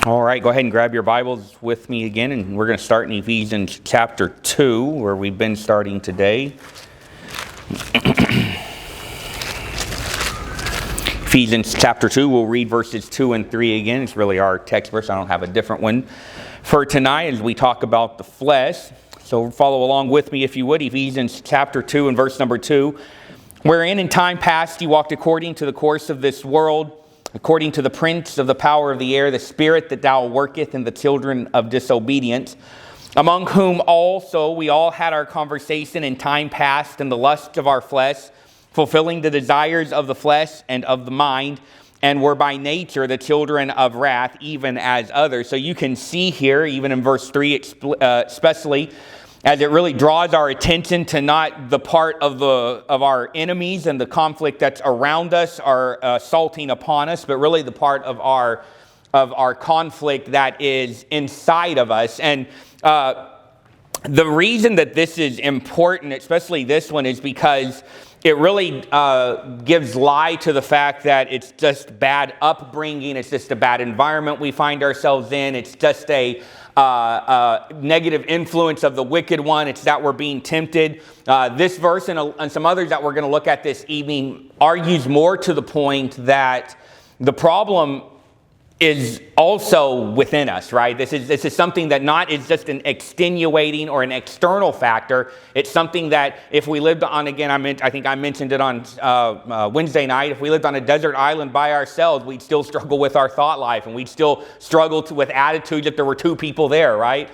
All right, go ahead and grab your Bibles with me again, and we're going to start in Ephesians chapter 2, where we've been starting today. Ephesians chapter 2, we'll read verses 2 and 3 again. It's really our text verse. I don't have a different one for tonight as we talk about the flesh. So follow along with me if you would. Ephesians chapter 2 and verse number 2. Wherein in time past you walked according to the course of this world, according to the prince of the power of the air, the spirit that now worketh in the children of disobedience, among whom also we all had our conversation in time past in the lust of our flesh, fulfilling the desires of the flesh and of the mind, and were by nature the children of wrath, even as others. So you can see here, even in verse 3 especially, as it really draws our attention to not the part of our enemies and the conflict that's around us are assaulting upon us, but really the part of our conflict that is inside of us. And the reason that this is important, especially this one, is because it really gives lie to the fact that it's just bad upbringing, it's just a bad environment we find ourselves in, it's just a negative influence of the wicked one. It's that we're being tempted. This verse and some others that we're going to look at this evening argues more to the point that the problem is also within us, right? This is something that not is just an extenuating or an external factor. It's something that if we lived on, again, I think I mentioned it on Wednesday night, if we lived on a desert island by ourselves, we'd still struggle with our thought life, and we'd still struggle with attitudes if there were two people there, right?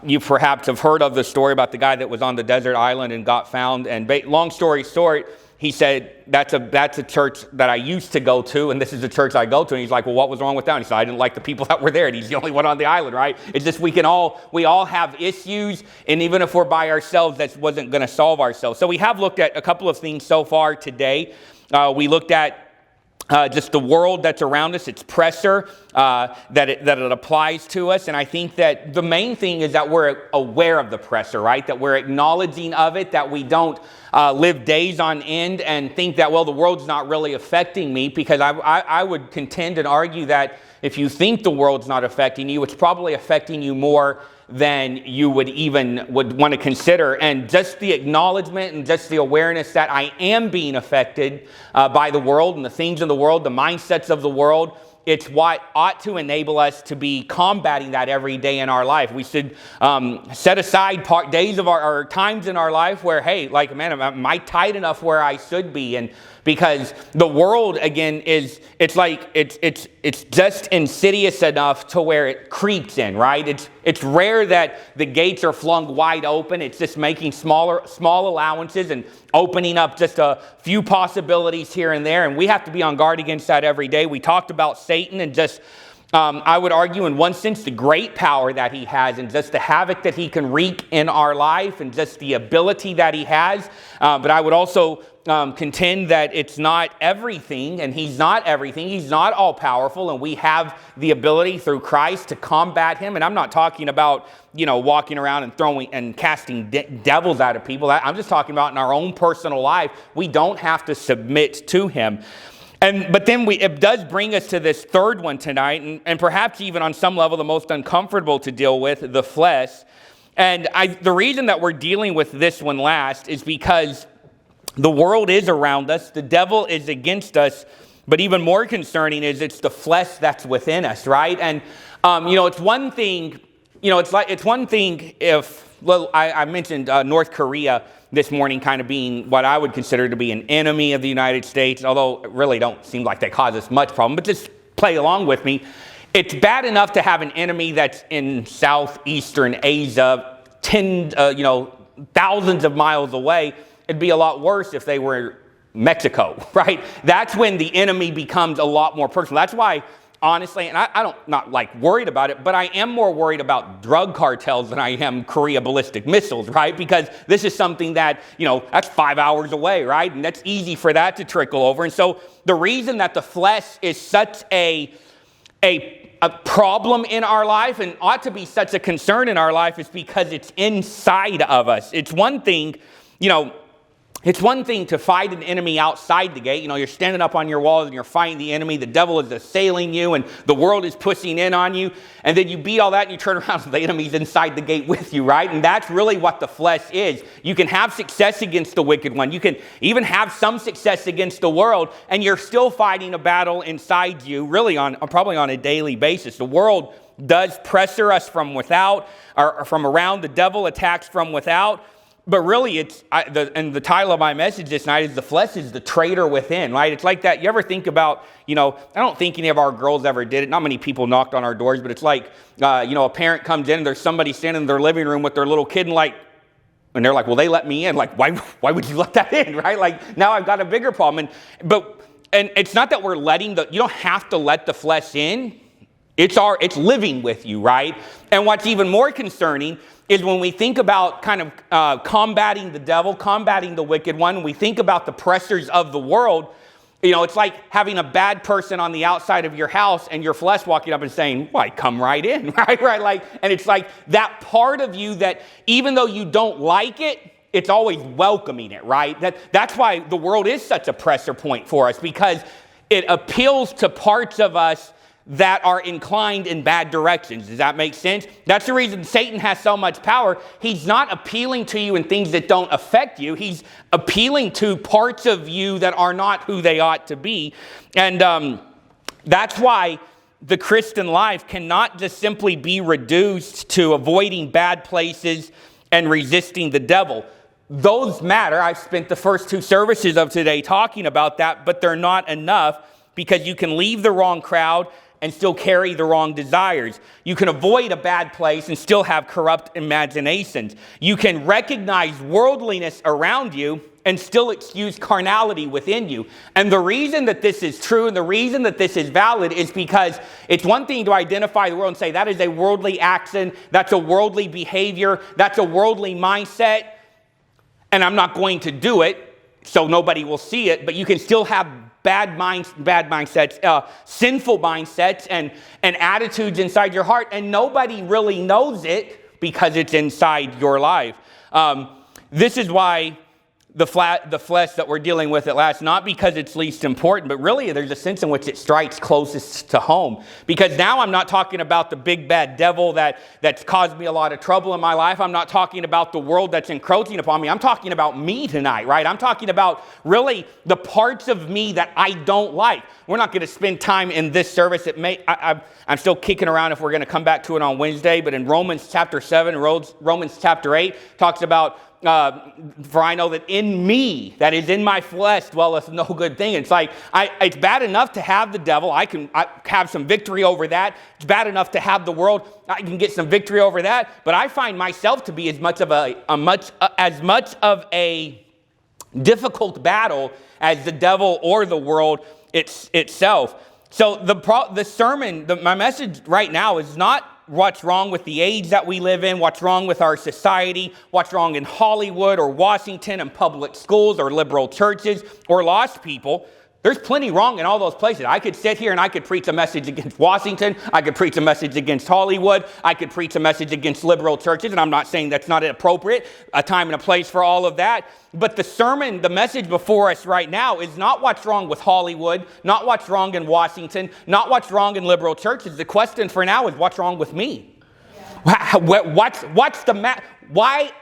You perhaps have heard of the story about the guy that was on the desert island and got found, and long story short, he said, that's a church that I used to go to, and this is the church I go to. And he's like, well, what was wrong with that? And he said, I didn't like the people that were there, and he's the only one on the island, right? It's just we all have issues, and even if we're by ourselves, that wasn't going to solve ourselves. So we have looked at a couple of things so far today. We looked at just the world that's around us, its pressure that it applies to us. And I think that the main thing is that we're aware of the pressure, right? That we're acknowledging of it, that we don't live days on end and think that, well, the world's not really affecting me, because I would contend and argue that if you think the world's not affecting you, it's probably affecting you more than you would want to consider. And just the acknowledgement and just the awareness that I am being affected by the world and the things of the world, the mindsets of the world, it's what ought to enable us to be combating that every day in our life. We should set aside days of our times in our life where, hey, like, man, am I tight enough where I should be? And because the world, again, it's just insidious enough to where it creeps in, right? It's rare that the gates are flung wide open. It's just making small allowances and opening up just a few possibilities here and there. And we have to be on guard against that every day. We talked about Satan and just, I would argue in one sense, the great power that he has and just the havoc that he can wreak in our life and just the ability that he has. But I would also contend that it's not everything, and he's not everything. He's not all powerful, and we have the ability through Christ to combat him. And I'm not talking about, walking around and throwing and casting devils out of people. I'm just talking about in our own personal life. We don't have to submit to him. But then it does bring us to this third one tonight, and perhaps even on some level the most uncomfortable to deal with, the flesh. And the reason that we're dealing with this one last is because the world is around us, the devil is against us, but even more concerning is it's the flesh that's within us, right? And it's one thing, it's one thing if, well, I mentioned North Korea this morning kind of being what I would consider to be an enemy of the United States, although it really don't seem like they cause us much problem, but just play along with me. It's bad enough to have an enemy that's in southeastern Asia, thousands of miles away. It'd be a lot worse if they were Mexico, right? That's when the enemy becomes a lot more personal. That's why, honestly, and I don't not like worried about it, but I am more worried about drug cartels than I am Korea ballistic missiles, right? Because this is something that, that's 5 hours away, right? And that's easy for that to trickle over. And so the reason that the flesh is such a problem in our life and ought to be such a concern in our life is because it's inside of us. It's one thing, It's one thing to fight an enemy outside the gate. You're standing up on your walls and you're fighting the enemy. The devil is assailing you and the world is pushing in on you. And then you beat all that and you turn around and the enemy's inside the gate with you, right? And that's really what the flesh is. You can have success against the wicked one. You can even have some success against the world, and you're still fighting a battle inside you, really probably on a daily basis. The world does pressure us from without, or from around. The devil attacks from without. But really, and the title of my message this night is "The Flesh is the Traitor Within," right? It's like that. You ever think about, I don't think any of our girls ever did it. Not many people knocked on our doors, but it's like, a parent comes in and there's somebody standing in their living room with their little kid and they're like, well, they let me in. Like, why would you let that in, right? Like, now I've got a bigger problem. And it's not that we're you don't have to let the flesh in. It's living with you, right? And what's even more concerning is when we think about kind of combating the devil, combating the wicked one, we think about the pressures of the world. It's like having a bad person on the outside of your house and your flesh walking up and saying, why, come right in, right? And it's like that part of you that even though you don't like it, it's always welcoming it, right? That's why the world is such a pressure point for us, because it appeals to parts of us that are inclined in bad directions. Does that make sense? That's the reason Satan has so much power. He's not appealing to you in things that don't affect you. He's appealing to parts of you that are not who they ought to be. And that's why the Christian life cannot just simply be reduced to avoiding bad places and resisting the devil. Those matter. I've spent the first two services of today talking about that, but they're not enough, because you can leave the wrong crowd and still carry the wrong desires. You can avoid a bad place and still have corrupt imaginations. You can recognize worldliness around you and still excuse carnality within you. And the reason that this is true and the reason that this is valid is because it's one thing to identify the world and say that is a worldly action, that's a worldly behavior, that's a worldly mindset, and I'm not going to do it so nobody will see it. But you can still have bad mindsets, sinful mindsets, and attitudes inside your heart, and nobody really knows it because it's inside your life. This is why the flesh that we're dealing with at last, not because it's least important, but really there's a sense in which it strikes closest to home. Because now I'm not talking about the big bad devil that's caused me a lot of trouble in my life. I'm not talking about the world that's encroaching upon me. I'm talking about me tonight, right? I'm talking about really the parts of me that I don't like. We're not going to spend time in this service. I'm still kicking around if we're going to come back to it on Wednesday, but in Romans chapter 7, Romans chapter 8 talks about for I know that in me, that is in my flesh, dwelleth no good thing. It's like, it's bad enough to have the devil. I have some victory over that. It's bad enough to have the world. I can get some victory over that. But I find myself to be as much of a difficult battle as the devil or the world itself. So the sermon, my message right now is not what's wrong with the age that we live in, what's wrong with our society, what's wrong in Hollywood or Washington and public schools or liberal churches or lost people. There's plenty wrong in all those places. I could sit here and I could preach a message against Washington. I could preach a message against Hollywood. I could preach a message against liberal churches. And I'm not saying that's not appropriate, a time and a place for all of that. But the message before us right now is not what's wrong with Hollywood, not what's wrong in Washington, not what's wrong in liberal churches. The question for now is what's wrong with me? Yeah. What's the matter? Why,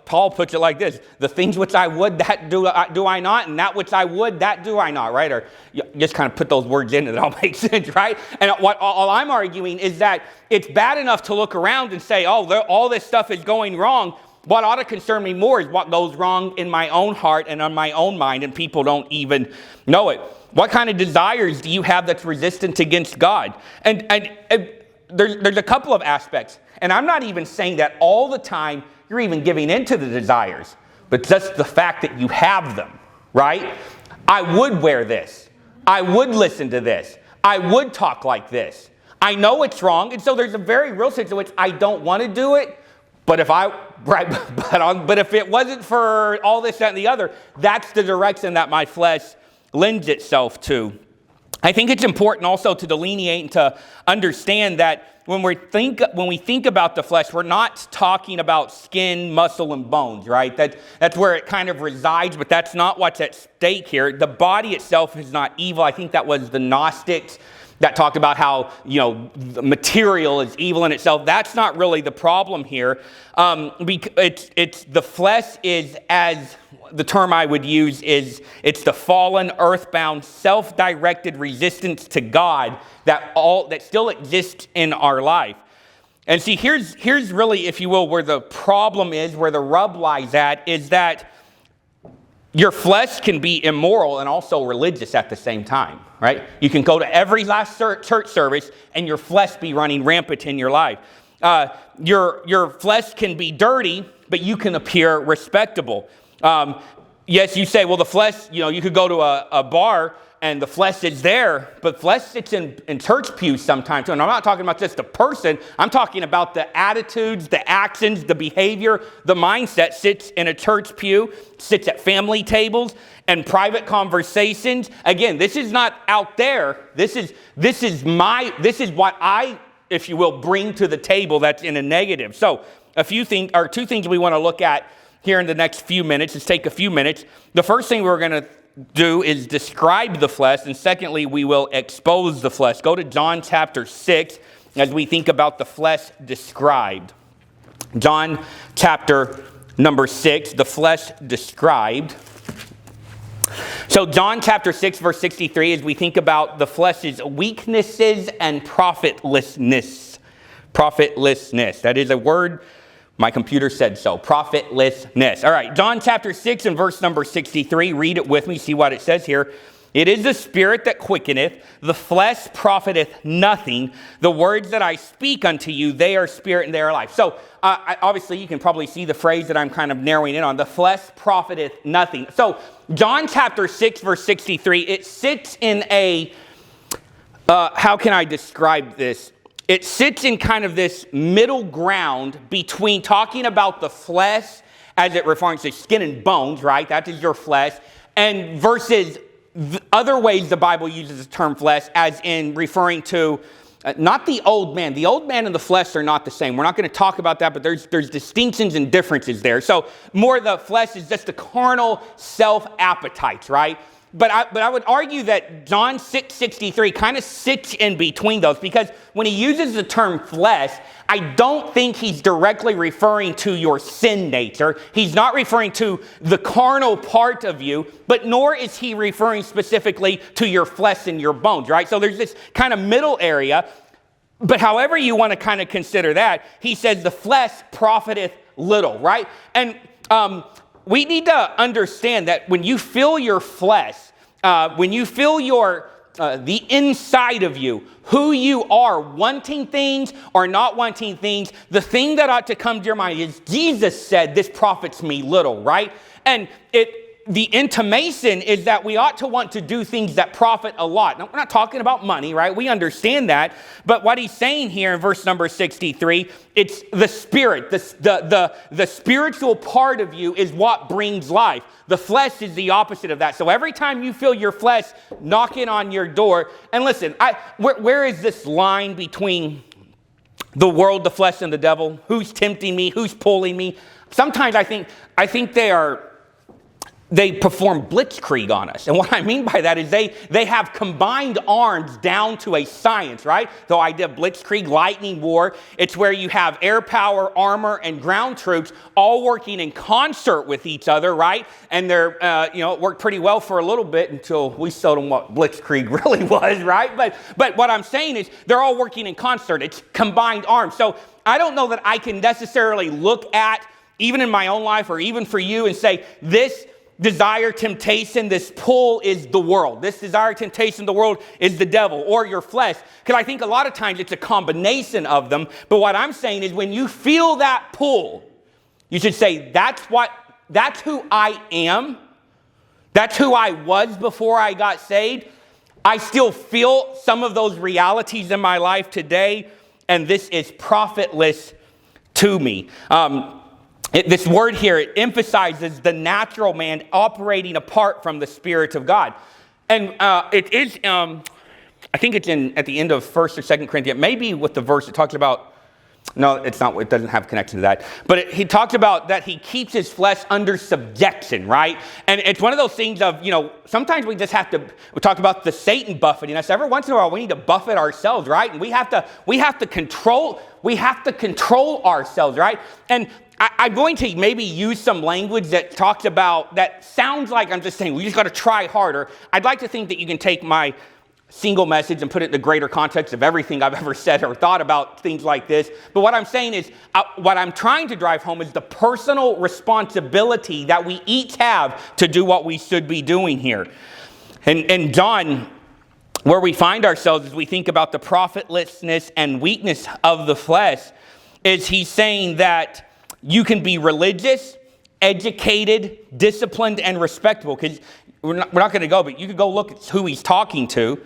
Paul puts it like this: the things which I would, that do I not, and that which I would, that do I not, right? Or you just kind of put those words in and it all makes sense, right? And all I'm arguing is that it's bad enough to look around and say, all this stuff is going wrong. What ought to concern me more is what goes wrong in my own heart and on my own mind, and people don't even know it. What kind of desires do you have that's resistant against God? And there's a couple of aspects. And I'm not even saying that all the time you're even giving into the desires, but just the fact that you have them, right? I would wear this. I would listen to this. I would talk like this. I know it's wrong. And so there's a very real sense in which I don't want to do it. But if it wasn't for all this, that, and the other, that's the direction that my flesh lends itself to. I think it's important also to delineate and to understand that when we think about the flesh, we're not talking about skin, muscle, and bones, right? That's where it kind of resides, but that's not what's at stake here. The body itself is not evil. I think that was the Gnostics that talked about how, the material is evil in itself. That's not really the problem here. It's the flesh is, as the term I would use is, it's the fallen, earthbound, self-directed resistance to God that still exists in our life. And see, here's really, if you will, where the problem is, where the rub lies at, is that your flesh can be immoral and also religious at the same time, right? You can go to every last church service and your flesh be running rampant in your life. Your flesh can be dirty, but you can appear respectable. Yes, you say, well, the flesh, you could go to a bar and the flesh is there, but flesh sits in church pews sometimes. And I'm not talking about just the person. I'm talking about the attitudes, the actions, the behavior, the mindset sits in a church pew, sits at family tables and private conversations. Again, this is not out there. This is what I, if you will, bring to the table that's in a negative. So two things we want to look at here in the next few minutes. Let's take a few minutes. The first thing we're going to do is describe the flesh, and secondly, we will expose the flesh. Go to John chapter 6 as we think about the flesh described. John chapter number 6, the flesh described. So John chapter 6, verse 63, as we think about the flesh's weaknesses and profitlessness. Profitlessness. That is a word. My computer said so. Profitlessness. All right, John chapter 6 and verse number 63. Read it with me. See what it says here. It is the spirit that quickeneth. The flesh profiteth nothing. The words that I speak unto you, they are spirit and they are life. So obviously you can probably see the phrase that I'm kind of narrowing in on. The flesh profiteth nothing. So John chapter 6 verse 63, it sits in a, how can I describe this? It sits in kind of this middle ground between talking about the flesh as it refers to skin and bones, right? That is your flesh. And versus other ways the Bible uses the term flesh as in referring to not the old man. The old man and the flesh are not the same. We're not going to talk about that, but there's distinctions and differences there. So more the flesh is just the carnal self-appetites, right? But I would argue that John 6:63 kind of sits in between those, because when he uses the term flesh, I don't think he's directly referring to your sin nature. He's not referring to the carnal part of you, but nor is he referring specifically to your flesh and your bones, right? So there's this kind of middle area. But however you want to kind of consider that, he says the flesh profiteth little, right? And we need to understand that when you feel your flesh, when you feel your the inside of you, who you are, wanting things or not wanting things, the thing that ought to come to your mind is Jesus said, this profits me little, right? And the intimation is that we ought to want to do things that profit a lot. Now, we're not talking about money, right? We understand that. But what he's saying here in verse number 63, it's the spirit. The spiritual part of you is what brings life. The flesh is the opposite of that. So every time you feel your flesh knocking on your door, and listen, where is this line between the world, the flesh, and the devil? Who's tempting me? Who's pulling me? Sometimes I think they perform blitzkrieg on us. And what I mean by that is they have combined arms down to a science, right? The idea of blitzkrieg, lightning war, it's where you have air power, armor, and ground troops all working in concert with each other, right? And they're, it worked pretty well for a little bit until we showed them what blitzkrieg really was, right? But what I'm saying is they're all working in concert. It's combined arms. So I don't know that I can necessarily look at, even in my own life or even for you, and say this desire, temptation, this pull is the world. This desire, temptation, the world is the devil or your flesh. Because I think a lot of times it's a combination of them. But what I'm saying is when you feel that pull, you should say, that's who I am. That's who I was before I got saved. I still feel some of those realities in my life today, and this is profitless to me. This word here, it emphasizes the natural man operating apart from the Spirit of God. And it is, I think it's at the end of 1st or 2nd Corinthians, maybe with the verse that talks about, no, it's not, it doesn't have a connection to that. But he talks about that he keeps his flesh under subjection, right? And it's one of those things of, sometimes we just have to, we talk about the Satan buffeting us. Every once in a while we need to buffet ourselves, right? And we have to control ourselves, right? And I'm going to maybe use some language that talks about, that sounds like I'm just saying, we just got to try harder. I'd like to think that you can take my single message and put it in the greater context of everything I've ever said or thought about things like this. But what I'm saying is, what I'm trying to drive home is the personal responsibility that we each have to do what we should be doing here. And John, where we find ourselves as we think about the profitlessness and weakness of the flesh, is he's saying that you can be religious, educated, disciplined, and respectable. Because we're not going to go, but you could go look at who he's talking to.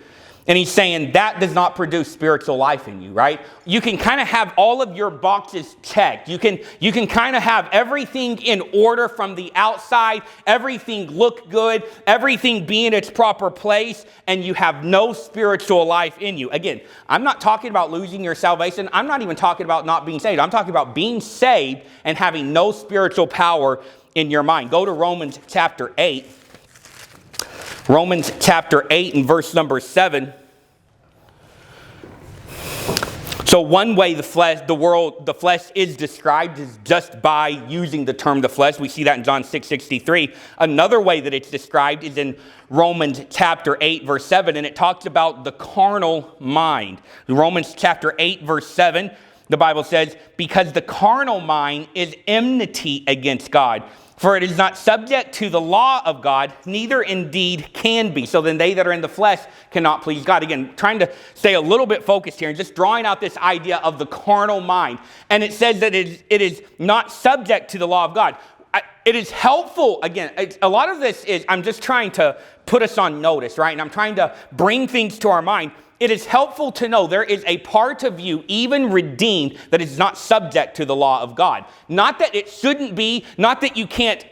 And he's saying that does not produce spiritual life in you, right? You can kind of have all of your boxes checked. You can kind of have everything in order from the outside, everything look good, everything be in its proper place, and you have no spiritual life in you. Again, I'm not talking about losing your salvation. I'm not even talking about not being saved. I'm talking about being saved and having no spiritual power in your mind. Go to Romans chapter 8. Romans chapter 8 and verse number 7. So one way the flesh is described is just by using the term the flesh. We see that in John 6:63. Another way that it's described is in Romans chapter 8 verse 7, and it talks about the carnal mind. Romans chapter 8 verse 7, the Bible says, because the carnal mind is enmity against God. For it is not subject to the law of God, neither indeed can be. So then they that are in the flesh cannot please God. Again, trying to stay a little bit focused here and just drawing out this idea of the carnal mind. And it says that it is not subject to the law of God. It is helpful, again, a lot of this is, I'm just trying to put us on notice, right? And I'm trying to bring things to our mind. It is helpful to know there is a part of you, even redeemed, that is not subject to the law of God. Not that it shouldn't be, not that you can't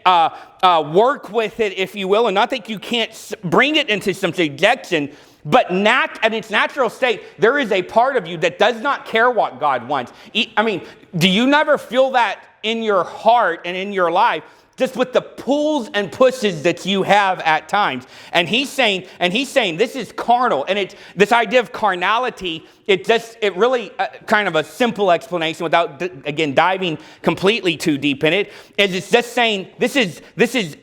work with it, if you will, and not that you can't bring it into some subjection, but at its natural state, there is a part of you that does not care what God wants. I mean, do you never feel that in your heart and in your life? Just with the pulls and pushes that you have at times. And he's saying this is carnal. And it's this idea of carnality, it really kind of a simple explanation without, again, diving completely too deep in it, is it's just saying this is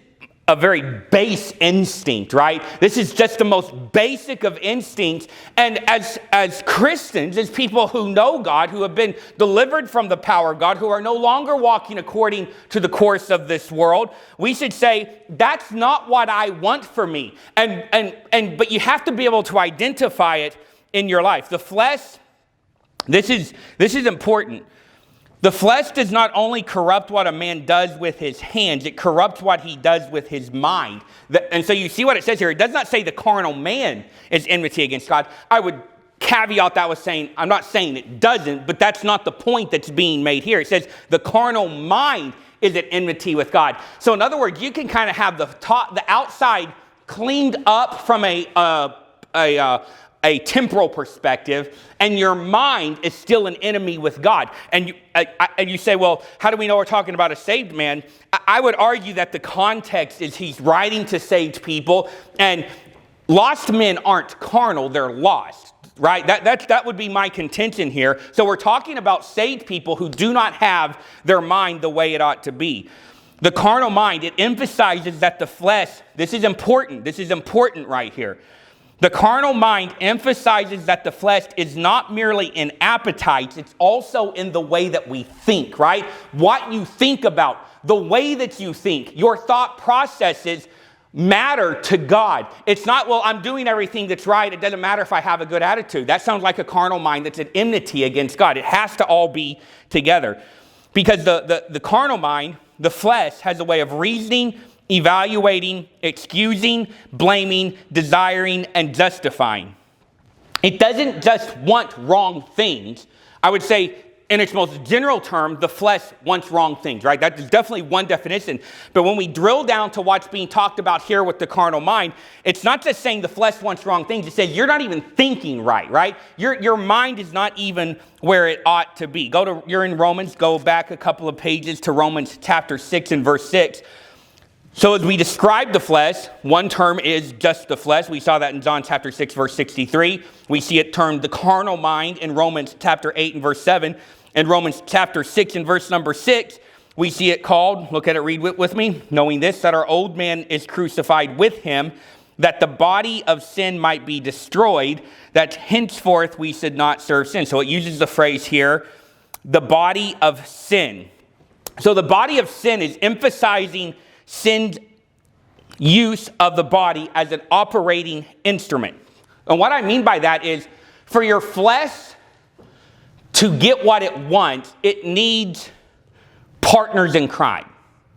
a very base instinct, right? This is just the most basic of instincts. And as Christians, as people who know God, who have been delivered from the power of God, who are no longer walking according to the course of this world, we should say, that's not what I want for me. But you have to be able to identify it in your life. The flesh, this is important. The flesh does not only corrupt what a man does with his hands, it corrupts what he does with his mind. And so you see what it says here. It does not say the carnal man is enmity against God. I would caveat that with saying, I'm not saying it doesn't, but that's not the point that's being made here. It says the carnal mind is at enmity with God. So in other words, you can kind of have the outside cleaned up from a temporal perspective, and your mind is still an enemy with God. And you say, well, how do we know we're talking about a saved man? I would argue that the context is he's writing to saved people, and lost men aren't carnal, they're lost, right? That would be my contention here. So we're talking about saved people who do not have their mind the way it ought to be. The carnal mind, it emphasizes that the flesh, this is important right here. The carnal mind emphasizes that the flesh is not merely in appetites, it's also in the way that we think, right? What you think about, the way that you think, your thought processes matter to God. It's not, well, I'm doing everything that's right, it doesn't matter if I have a good attitude. That sounds like a carnal mind that's at enmity against God. It has to all be together. Because the carnal mind, the flesh, has a way of reasoning, evaluating, excusing, blaming, desiring, and justifying. It doesn't just want wrong things. I would say in its most general term, the flesh wants wrong things, right? That is definitely one definition. But when we drill down to what's being talked about here with the carnal mind, it's not just saying the flesh wants wrong things. It says you're not even thinking right? Your mind is not even where it ought to be. You're in Romans, go back a couple of pages to Romans chapter 6 and verse 6. So as we describe the flesh, one term is just the flesh. We saw that in John chapter 6, verse 63. We see it termed the carnal mind in Romans chapter 8 and verse 7. In Romans chapter 6 and verse number 6, we see it called, look at it, read with me, knowing this, that our old man is crucified with him, that the body of sin might be destroyed, that henceforth we should not serve sin. So it uses the phrase here, the body of sin. So the body of sin is emphasizing sin's use of the body as an operating instrument. And what I mean by that is, for your flesh to get what it wants, it needs partners in crime,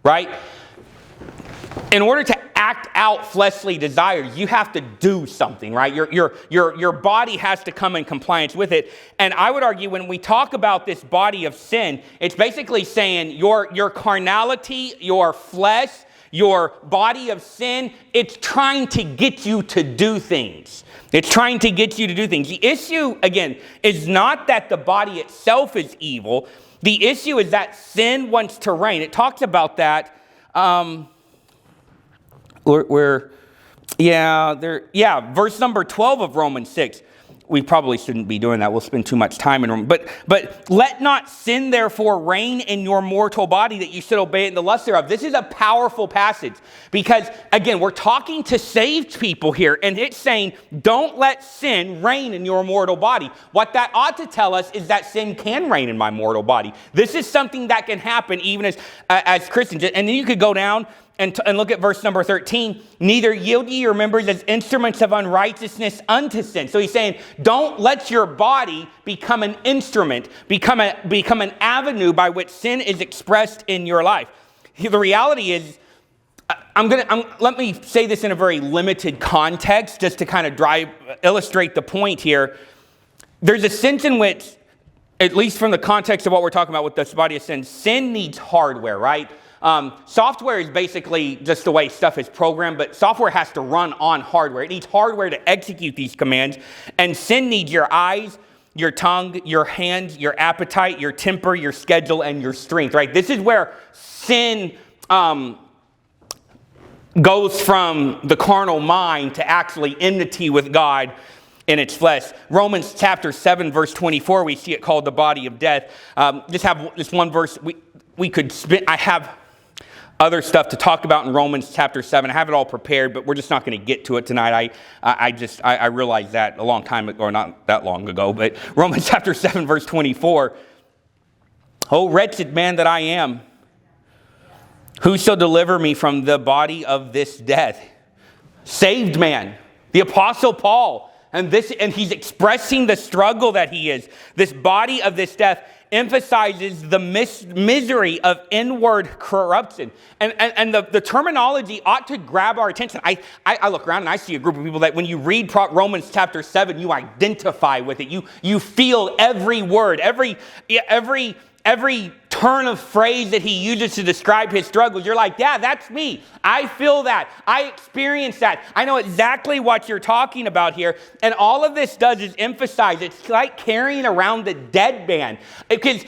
right? In order to act out fleshly desires, you have to do something, right? Your body has to come in compliance with it. And I would argue when we talk about this body of sin, it's basically saying your carnality, your flesh, your body of sin, it's trying to get you to do things. It's trying to get you to do things. The issue, again, is not that the body itself is evil. The issue is that sin wants to reign. It talks about that. Verse number 12 of Romans 6. We probably shouldn't be doing that. We'll spend too much time in Romans. But let not sin therefore reign in your mortal body, that you should obey it in the lust thereof. This is a powerful passage because, again, we're talking to saved people here, and it's saying, don't let sin reign in your mortal body. What that ought to tell us is that sin can reign in my mortal body. This is something that can happen even as Christians. And then you could go down and look at verse number 13. Neither yield ye your members as instruments of unrighteousness unto sin. So he's saying, don't let your body become an instrument, become an avenue by which sin is expressed in your life. The reality is, let me say this in a very limited context, just to kind of illustrate the point here. There's a sense in which, at least from the context of what we're talking about with this body of sin needs hardware, right? Software is basically just the way stuff is programmed, but software has to run on hardware. It needs hardware to execute these commands, and sin needs your eyes, your tongue, your hands, your appetite, your temper, your schedule, and your strength, right? This is where sin goes from the carnal mind to actually enmity with God in its flesh. Romans chapter 7, verse 24, we see it called the body of death. Just have this one verse. We could spend, I have other stuff to talk about in Romans chapter 7. I have it all prepared, but we're just not going to get to it tonight. I realized that a long time ago, or not that long ago, but Romans chapter 7, verse 24. O wretched man that I am, who shall deliver me from the body of this death? Saved man, the Apostle Paul, and he's expressing the struggle that he is. This body of this death emphasizes the misery of inward corruption. And the terminology ought to grab our attention. I look around and I see a group of people that when you read Romans chapter 7, you identify with it. You feel every word, every turn of phrase that he uses to describe his struggles. You're like, yeah, that's me. I feel that. I experience that. I know exactly what you're talking about here. And all of this does is emphasize, it's like carrying around a dead man. Because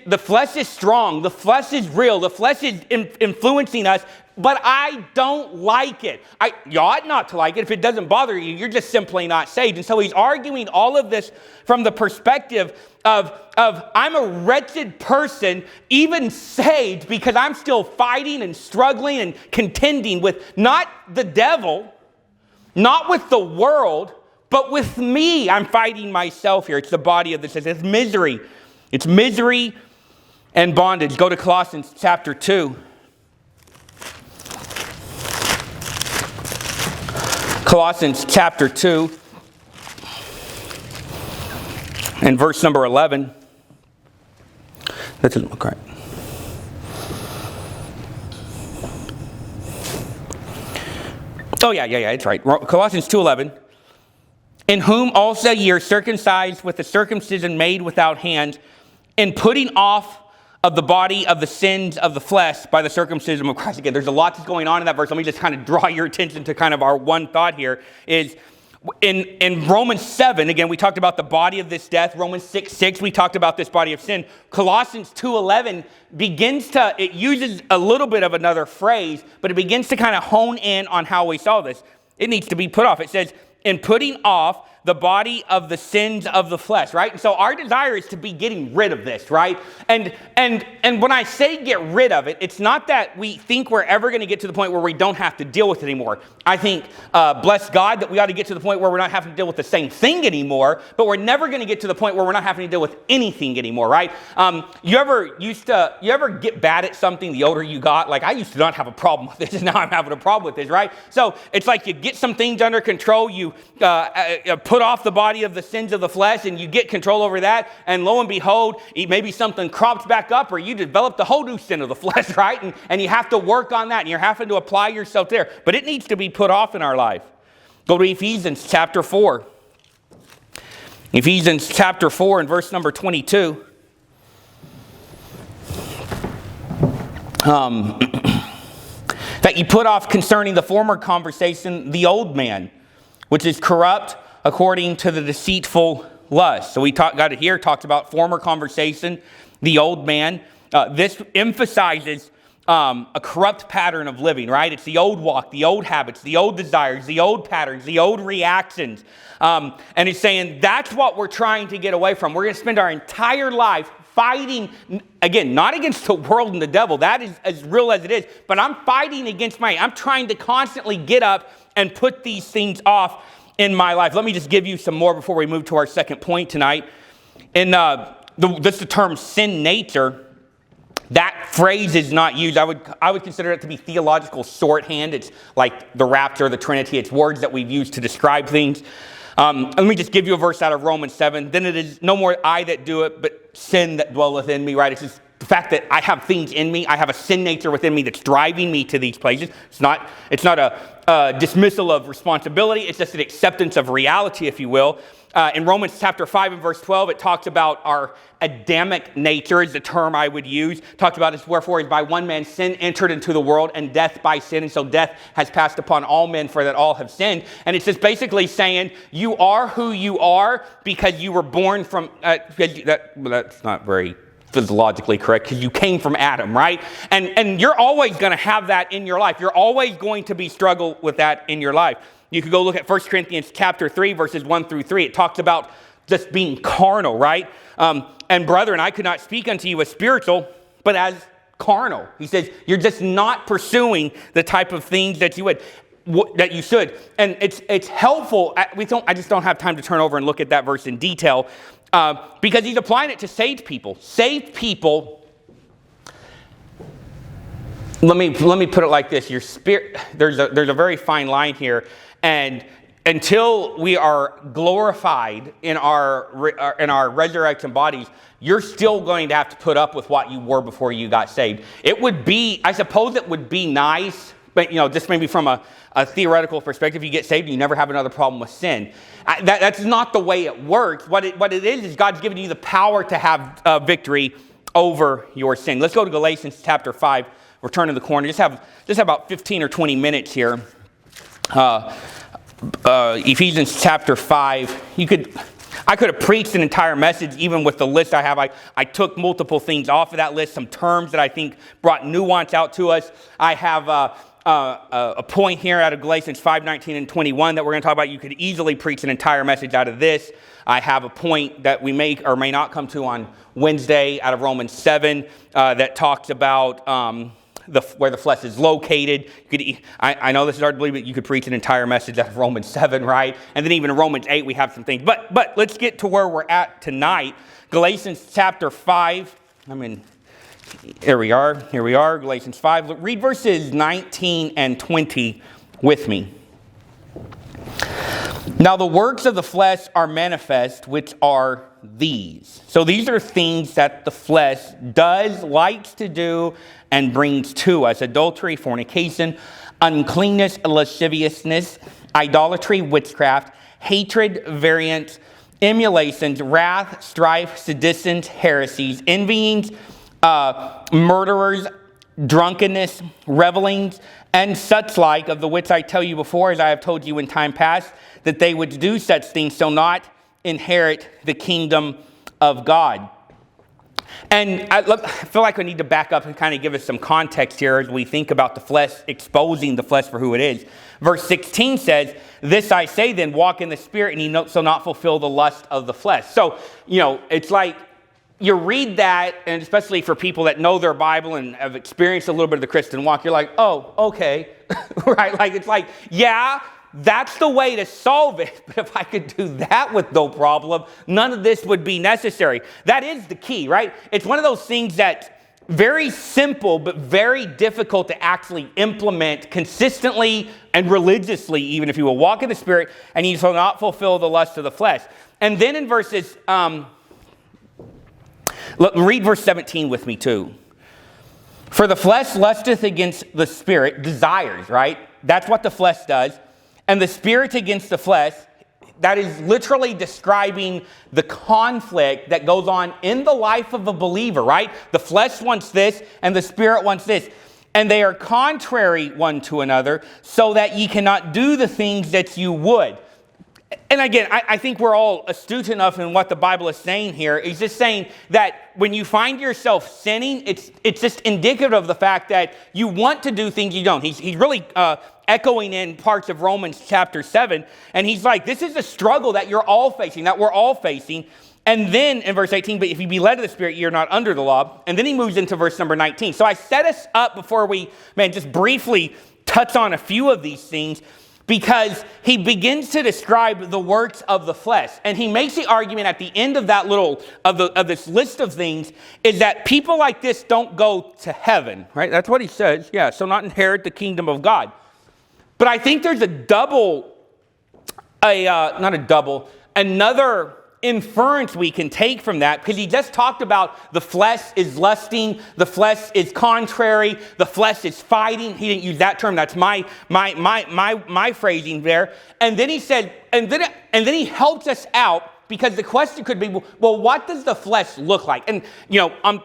the flesh is strong. The flesh is real. The flesh is influencing us. But I don't like it. You ought not to like it. If it doesn't bother you, you're just simply not saved. And so he's arguing all of this from the perspective of I'm a wretched person, even saved, because I'm still fighting and struggling and contending with not the devil, not with the world, but with me. I'm fighting myself here. It's the body of this. It's misery. It's misery and bondage. Go to Colossians chapter 2. Colossians chapter 2 and verse number 11. That doesn't look right. Oh, yeah, it's right. Colossians 2:11. In whom also ye are circumcised with a circumcision made without hands, in putting off of the body of the sins of the flesh by the circumcision of Christ. Again, there's a lot that's going on in that verse. Let me just kind of draw your attention to kind of our one thought here is in Romans 7, again, we talked about the body of this death. Romans 6:6, we talked about this body of sin. Colossians 2:11 it uses a little bit of another phrase, but it begins to kind of hone in on how we saw this. It needs to be put off. It says, in putting off the body of the sins of the flesh, right? And so our desire is to be getting rid of this, right? And when I say get rid of it, it's not that we think we're ever going to get to the point where we don't have to deal with it anymore. I think, bless God, that we ought to get to the point where we're not having to deal with the same thing anymore, but we're never going to get to the point where we're not having to deal with anything anymore, right? You ever get bad at something the older you got? Like, I used to not have a problem with this, and now I'm having a problem with this, right? So it's like you get some things under control, you put off the body of the sins of the flesh, and you get control over that, and lo and behold, maybe something crops back up, or you develop the whole new sin of the flesh, right? And you have to work on that, and you're having to apply yourself there. But it needs to be put off in our life. Go to Ephesians chapter 4. Ephesians chapter 4 and verse number 22. That you put off concerning the former conversation, the old man, which is corrupt according to the deceitful lust. So we got it here, talks about former conversation, the old man. This emphasizes a corrupt pattern of living, right? It's the old walk, the old habits, the old desires, the old patterns, the old reactions. And it's saying that's what we're trying to get away from. We're going to spend our entire life fighting, again, not against the world and the devil. That is as real as it is. But I'm fighting against I'm trying to constantly get up and put these things off in my life. Let me just give you some more before we move to our second point tonight. In the term sin nature, that phrase is not used. I would consider it to be theological shorthand. It's like the rapture, the Trinity. It's words that we've used to describe things. Let me just give you a verse out of Romans 7. Then it is no more I that do it, but sin that dwelleth in me, right? It's just the fact that I have things in me. I have a sin nature within me that's driving me to these places. It's not a dismissal of responsibility. It's just an acceptance of reality, if you will. In Romans chapter 5 and verse 12, it talks about our Adamic nature is the term I would use. Talks about it, wherefore by one man sin entered into the world, and death by sin. And so death has passed upon all men, for that all have sinned. And it's just basically saying you are who you are because you were born from, that's not very physiologically correct, because you came from Adam, right? And you're always going to have that in your life. You're always going to be struggle with that in your life. You could go look at 1 Corinthians chapter 3, verses 1 through 3. It talks about just being carnal, right? And brethren, I could not speak unto you as spiritual, but as carnal. He says, you're just not pursuing the type of things that you should. And it's helpful. I just don't have time to turn over and look at that verse in detail, because he's applying it to saved people. Saved people, let me put it like this. Your spirit, there's a very fine line here. And until we are glorified in our resurrection bodies, you're still going to have to put up with what you were before you got saved. I suppose it would be nice, but just maybe from a theoretical perspective, you get saved and you never have another problem with sin. That's not the way it works. What it is God's given you the power to have victory over your sin. Let's go to Galatians chapter 5. We're turning the corner. Just have about 15 or 20 minutes here. Ephesians chapter 5. I could have preached an entire message even with the list I have. I took multiple things off of that list, some terms that I think brought nuance out to us. I have a point here out of Galatians 5:19 and 21 that we're going to talk about. You could easily preach an entire message out of this. I have a point that we may or may not come to on Wednesday out of Romans 7 that talks about where the flesh is located. I know this is hard to believe, but you could preach an entire message out of Romans 7, right? And then even in Romans 8, we have some things. But let's get to where we're at tonight. Galatians chapter 5. Here we are, Galatians 5. Read verses 19 and 20 with me. Now the works of the flesh are manifest, which are these. So these are things that the flesh does, likes to do, and brings to us: adultery, fornication, uncleanness, lasciviousness, idolatry, witchcraft, hatred, variance, emulations, wrath, strife, seditions, heresies, envyings, murderers, drunkenness, revelings, and such like, of the which I tell you before, as I have told you in time past, that they which do such things shall not inherit the kingdom of God. And I feel like we need to back up and kind of give us some context here as we think about the flesh, exposing the flesh for who it is. Verse 16 says, "This I say then, walk in the Spirit, and ye shall not fulfill the lust of the flesh." So, it's like you read that, and especially for people that know their Bible and have experienced a little bit of the Christian walk, you're like, oh, okay, right? Like, it's like, yeah, that's the way to solve it. But if I could do that with no problem, none of this would be necessary. That is the key, right? It's one of those things that's very simple, but very difficult to actually implement consistently and religiously, even if you will walk in the Spirit, and you shall not fulfill the lust of the flesh. And then in verses, read verse 17 with me too. "For the flesh lusteth against the Spirit," desires, right? That's what the flesh does. "And the Spirit against the flesh," that is literally describing the conflict that goes on in the life of a believer, right? The flesh wants this and the Spirit wants this. "And they are contrary one to another, so that ye cannot do the things that you would." And again, I think we're all astute enough in what the Bible is saying here. It's just saying that when you find yourself sinning, it's just indicative of the fact that you want to do things you don't. He's really echoing in parts of Romans chapter 7. And he's like, this is a struggle that you're all facing, that we're all facing. And then in verse 18, "But if you be led of the Spirit, you're not under the law." And then he moves into verse number 19. So I set us up before we, just briefly touch on a few of these things, because he begins to describe the works of the flesh. And he makes the argument at the end of that of this list of things, is that people like this don't go to heaven, right? That's what he says. Yeah, so not inherit the kingdom of God. But I think there's another inference we can take from that, because he just talked about the flesh is lusting, the flesh is contrary, the flesh is fighting. He didn't use that term. That's my phrasing there. And then he said, and then he helped us out, because the question could be, well, what does the flesh look like? And,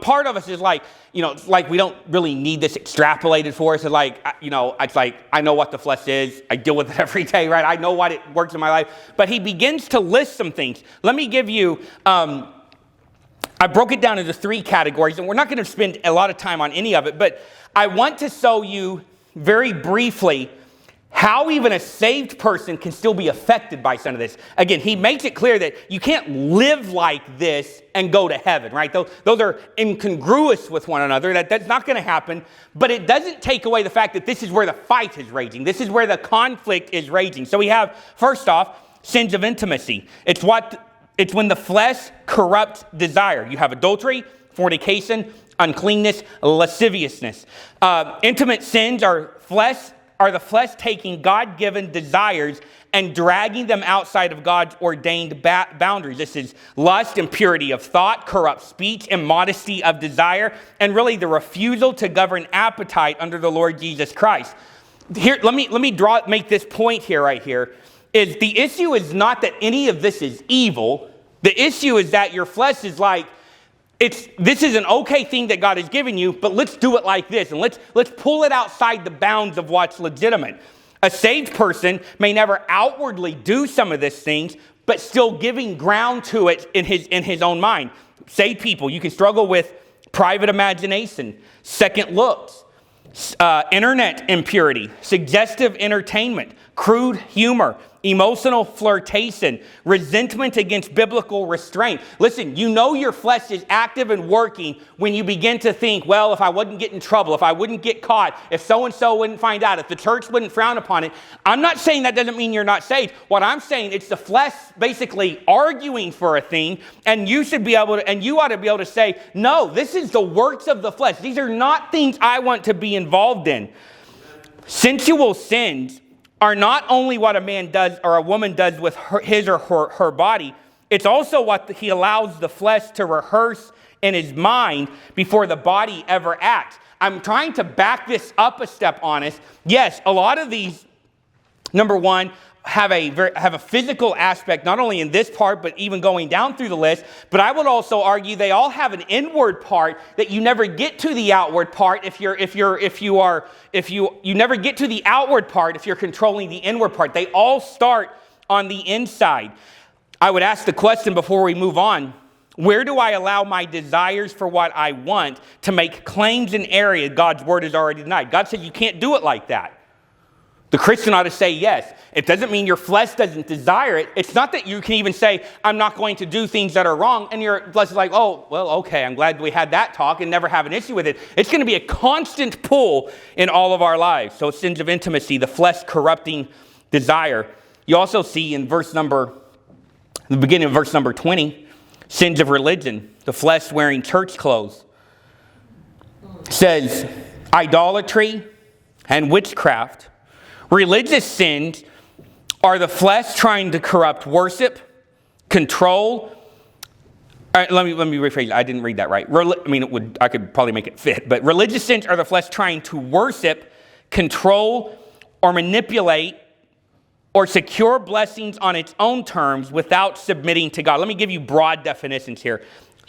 part of us is like, it's like we don't really need this extrapolated for us. It's like, it's like, I know what the flesh is. I deal with it every day, right? I know what it works in my life. But he begins to list some things. Let me give you, I broke it down into 3 categories, and we're not going to spend a lot of time on any of it, but I want to show you very briefly how even a saved person can still be affected by some of this. Again, he makes it clear that you can't live like this and go to heaven, right? Those are incongruous with one another. That's not going to happen. But it doesn't take away the fact that this is where the fight is raging. This is where the conflict is raging. So we have, first off, sins of intimacy. It's when the flesh corrupts desire. You have adultery, fornication, uncleanness, lasciviousness. Intimate sins are the flesh taking God-given desires and dragging them outside of God's ordained boundaries. This is lust, impurity of thought, corrupt speech, immodesty of desire, and really the refusal to govern appetite under the Lord Jesus Christ. Here, let me make this point here, right here, is the issue is not that any of this is evil. The issue is that your flesh is like, this is an okay thing that God has given you, but let's do it like this, and let's pull it outside the bounds of what's legitimate. A saved person may never outwardly do some of these things, but still giving ground to it in his own mind. Saved people, you can struggle with private imagination, second looks, internet impurity, suggestive entertainment, crude humor, emotional flirtation, resentment against biblical restraint. Listen, your flesh is active and working when you begin to think, well, if I wouldn't get in trouble, if I wouldn't get caught, if so-and-so wouldn't find out, if the church wouldn't frown upon it. I'm not saying that doesn't mean you're not saved. What I'm saying, it's the flesh basically arguing for a thing, and you should be able to, and you ought to be able to say, no, this is the works of the flesh. These are not things I want to be involved in. Sensual sins are not only what a man does or a woman does with his or her body, it's also what he allows the flesh to rehearse in his mind before the body ever acts. I'm trying to back this up a step on us. Yes, a lot of these, number one, have a physical aspect, not only in this part, but even going down through the list. But I would also argue they all have an inward part that you never get to the outward part you never get to the outward part if you're controlling the inward part. They all start on the inside. I would ask the question before we move on: where do I allow my desires for what I want to make claims in areas God's word has already denied? God said you can't do it like that. The Christian ought to say yes. It doesn't mean your flesh doesn't desire it. It's not that you can even say, I'm not going to do things that are wrong, and your flesh is like, oh, well, okay, I'm glad we had that talk and never have an issue with it. It's going to be a constant pull in all of our lives. So sins of intimacy, the flesh corrupting desire. You also see in the beginning of verse number 20, sins of religion, the flesh wearing church clothes. It says idolatry and witchcraft. Religious sins are the flesh trying to corrupt worship, control. Let me rephrase. I didn't read that right. I could probably make it fit. But religious sins are the flesh trying to worship, control, or manipulate, or secure blessings on its own terms without submitting to God. Let me give you broad definitions here.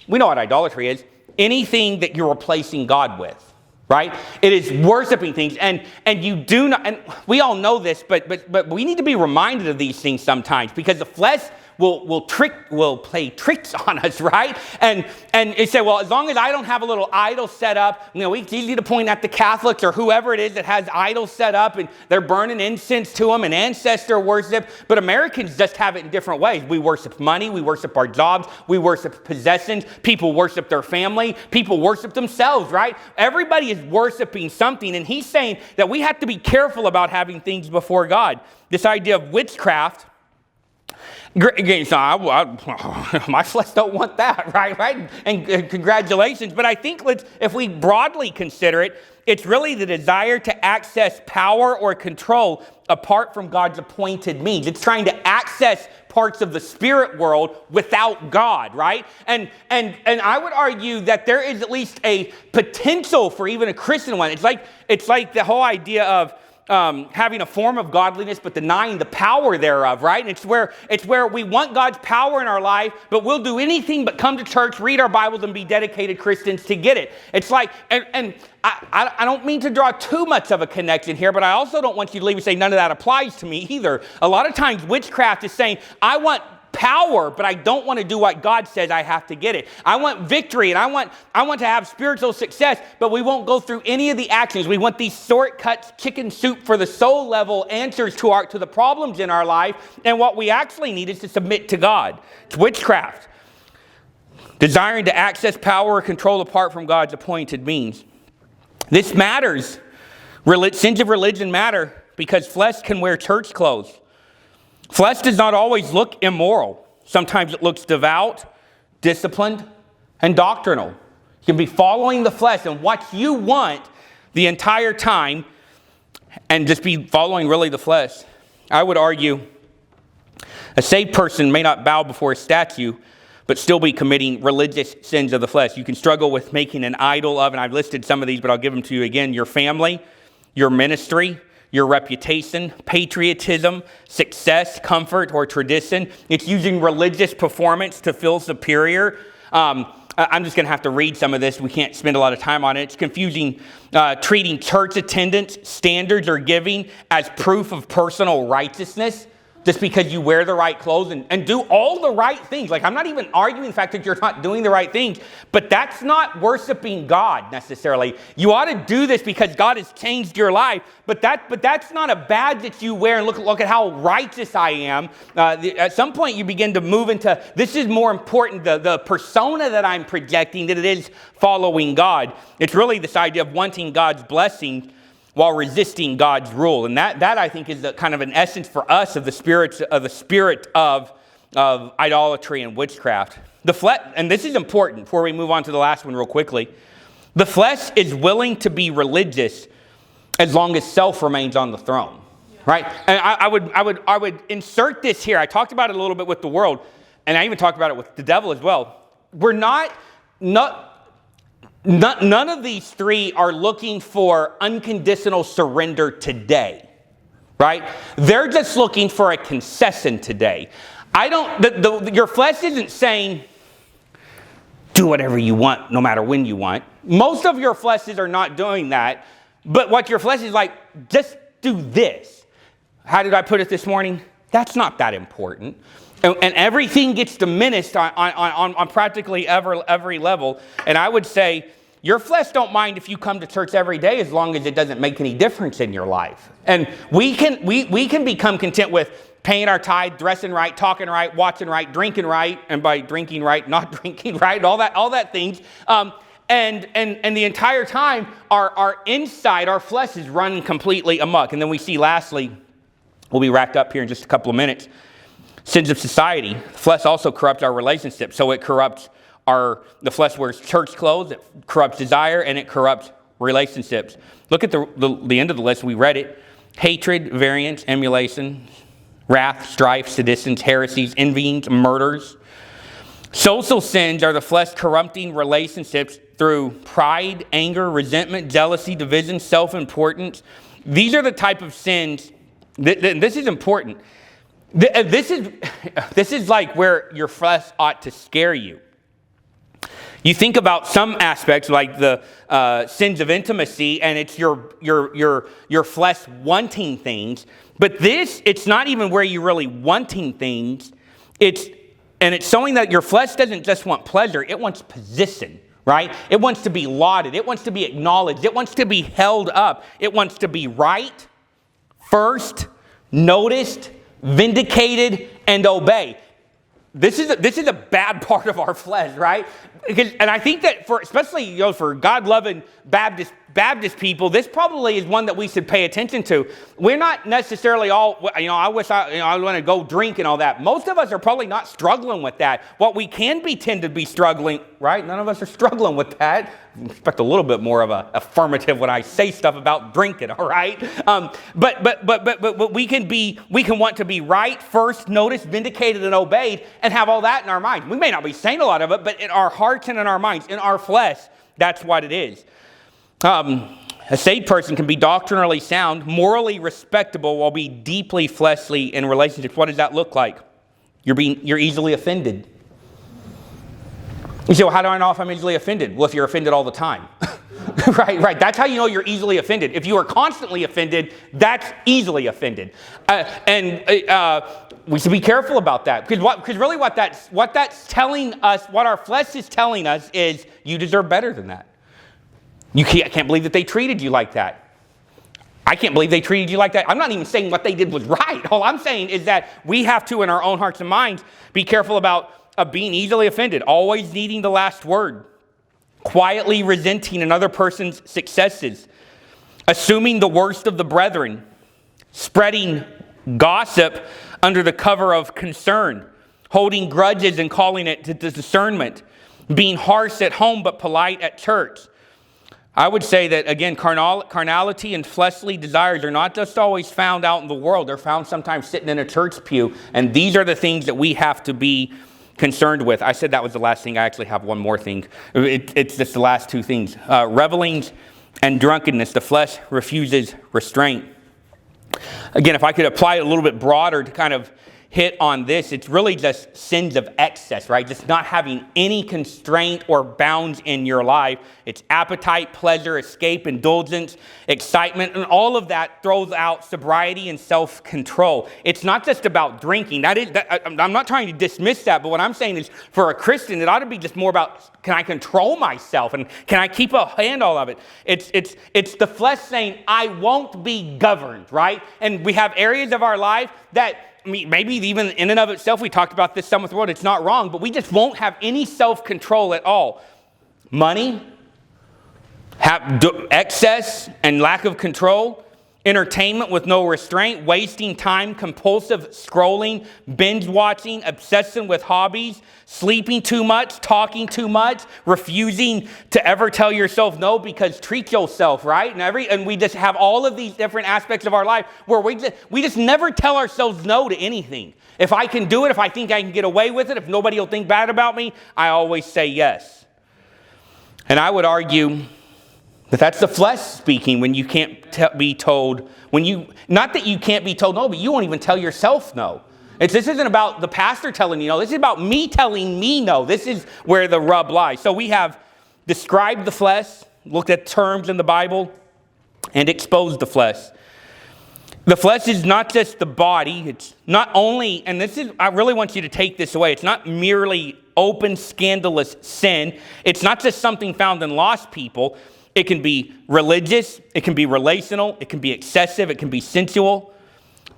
We know what idolatry is. Anything that you're replacing God with. Right? It is worshiping things, and you do not, and we all know this, but we need to be reminded of these things sometimes, because the flesh will play tricks on us, right? And it say, well, as long as I don't have a little idol set up, it's easy to point at the Catholics or whoever it is that has idols set up and they're burning incense to them and ancestor worship. But Americans just have it in different ways. We worship money, we worship our jobs, we worship possessions. People worship their family, people worship themselves, right? Everybody is worshiping something, and he's saying that we have to be careful about having things before God. This idea of witchcraft. Again, so my flesh don't want that, right? And congratulations. But I think if we broadly consider it, it's really the desire to access power or control apart from God's appointed means. It's trying to access parts of the spirit world without God, right? And I would argue that there is at least a potential for even a Christian one. It's like the whole idea of having a form of godliness but denying the power thereof, right? And it's where we want God's power in our life, but we'll do anything but come to church, read our Bibles, and be dedicated Christians to get it. It's like, and I don't mean to draw too much of a connection here, but I also don't want you to leave and say none of that applies to me either. A lot of times witchcraft is saying, I want power, but I don't want to do what God says I have to get it. I want victory, and I want to have spiritual success, but we won't go through any of the actions. We want these shortcuts, chicken soup for the soul level answers to the problems in our life, and what we actually need is to submit to God. It's witchcraft. Desiring to access power or control apart from God's appointed means. This matters. Sins of religion matter because flesh can wear church clothes. Flesh does not always look immoral. Sometimes it looks devout, disciplined, and doctrinal. You can be following the flesh and what you want the entire time and just be following really the flesh. I would argue a saved person may not bow before a statue, but still be committing religious sins of the flesh. You can struggle with making an idol of, and I've listed some of these, but I'll give them to you again, your family, your ministry, your reputation, patriotism, success, comfort, or tradition. It's using religious performance to feel superior. I'm just going to have to read some of this. We can't spend a lot of time on it. It's confusing treating church attendance, standards, or giving as proof of personal righteousness. Just because you wear the right clothes and do all the right things. Like, I'm not even arguing the fact that you're not doing the right things, but that's not worshiping God necessarily. You ought to do this because God has changed your life, but that's not a badge that you wear and look at how righteous I am. At some point you begin to move into, this is more important, the persona that I'm projecting, than it is following God. It's really this idea of wanting God's blessing while resisting God's rule. And that I think is the kind of an essence for us of the spirit of idolatry and witchcraft. The flesh, and this is important before we move on to the last one real quickly. The flesh is willing to be religious as long as self remains on the throne. Right? And I would insert this here. I talked about it a little bit with the world, and I even talked about it with the devil as well. None of these three are looking for unconditional surrender today, right? They're just looking for a concession today. Your flesh isn't saying, do whatever you want, no matter when you want. Most of your fleshes are not doing that. But what your flesh is like, just do this. How did I put it this morning? That's not that important. And everything gets diminished on practically every level. And I would say, your flesh don't mind if you come to church every day as long as it doesn't make any difference in your life. And we can become content with paying our tithe, dressing right, talking right, watching right, drinking right, and by drinking right, not drinking right, all that things. And the entire time, our inside, our flesh is running completely amok. And then we see lastly, we'll be wrapped up here in just a couple of minutes, sins of society. The flesh also corrupts our relationships. So it corrupts the flesh wears church clothes, it corrupts desire, and it corrupts relationships. Look at the end of the list. We read it. Hatred, variance, emulation, wrath, strife, seditions, heresies, envyings, murders. Social sins are the flesh corrupting relationships through pride, anger, resentment, jealousy, division, self-importance. These are the type of sins, this is important. This is like where your flesh ought to scare you. You think about some aspects like the sins of intimacy, and it's your flesh wanting things. But it's not even where you're really wanting things. It's showing that your flesh doesn't just want pleasure; it wants position, right? It wants to be lauded. It wants to be acknowledged. It wants to be held up. It wants to be right, first, noticed, vindicated, and obey. This is a bad part of our flesh, right? And I think that especially for God-loving Baptist people, this probably is one that we should pay attention to. We're not necessarily all, I wish I want to go drink and all that. Most of us are probably not struggling with that. What we can tend to be struggling, right? None of us are struggling with that. I expect a little bit more of an affirmative when I say stuff about drinking, all right? But we can want to be right, first, noticed, vindicated, and obeyed, and have all that in our minds. We may not be saying a lot of it, but in our hearts and in our minds, in our flesh, that's what it is. A saved person can be doctrinally sound, morally respectable, while be deeply fleshly in relationships. What does that look like? You're easily offended. You say, well, how do I know if I'm easily offended? Well, if you're offended all the time. Right. That's how you know you're easily offended. If you are constantly offended, that's easily offended. We should be careful about that. Because really what that's telling us, what our flesh is telling us is you deserve better than that. I can't believe that they treated you like that. I can't believe they treated you like that. I'm not even saying what they did was right. All I'm saying is that we have to, in our own hearts and minds, be careful about being easily offended, always needing the last word, quietly resenting another person's successes, assuming the worst of the brethren, spreading gossip under the cover of concern, holding grudges and calling it to discernment, being harsh at home but polite at church. I would say that, again, carnality and fleshly desires are not just always found out in the world. They're found sometimes sitting in a church pew. And these are the things that we have to be concerned with. I said that was the last thing. I actually have one more thing. It's just the last two things. Revelings and drunkenness. The flesh refuses restraint. Again, if I could apply it a little bit broader to kind of hit on this, it's really just sins of excess, right? Just not having any constraint or bounds in your life. It's appetite, pleasure, escape, indulgence, excitement, and all of that throws out sobriety and self-control. It's not just about drinking. I'm not trying to dismiss that, but what I'm saying is for a Christian, it ought to be just more about, can I control myself and can I keep a handle of it? It's the flesh saying, I won't be governed, right? And we have areas of our life that maybe even in and of itself, we talked about this some with the world, it's not wrong, but we just won't have any self-control at all. Money, excess and lack of control, entertainment with no restraint, wasting time, compulsive scrolling, binge watching, obsession with hobbies, sleeping too much, talking too much, refusing to ever tell yourself no because treat yourself, right? And we just have all of these different aspects of our life where we just never tell ourselves no to anything. If I can do it, if I think I can get away with it, if nobody will think bad about me, I always say yes. And I would argue But that's the flesh speaking when you can't be told, not that you can't be told no, but you won't even tell yourself no. This isn't about the pastor telling you no. This is about me telling me no. This is where the rub lies. So we have described the flesh, looked at terms in the Bible, and exposed the flesh. The flesh is not just the body. It's not only, and I really want you to take this away. It's not merely open, scandalous sin. It's not just something found in lost people. It can be religious. It can be relational. It can be excessive. It can be sensual.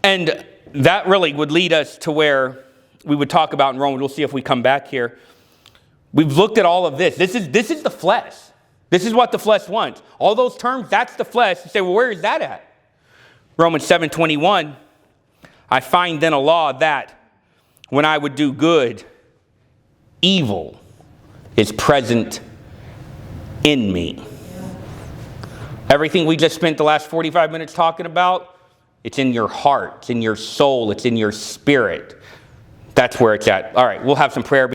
And that really would lead us to where we would talk about in Romans. We'll see if we come back here. We've looked at all of this. This is the flesh. This is what the flesh wants. All those terms, that's the flesh. You say, well, where is that at? Romans 7:21, I find then a law that when I would do good, evil is present in me. Everything we just spent the last 45 minutes talking about, it's in your heart, it's in your soul, it's in your spirit. That's where it's at. All right, we'll have some prayer.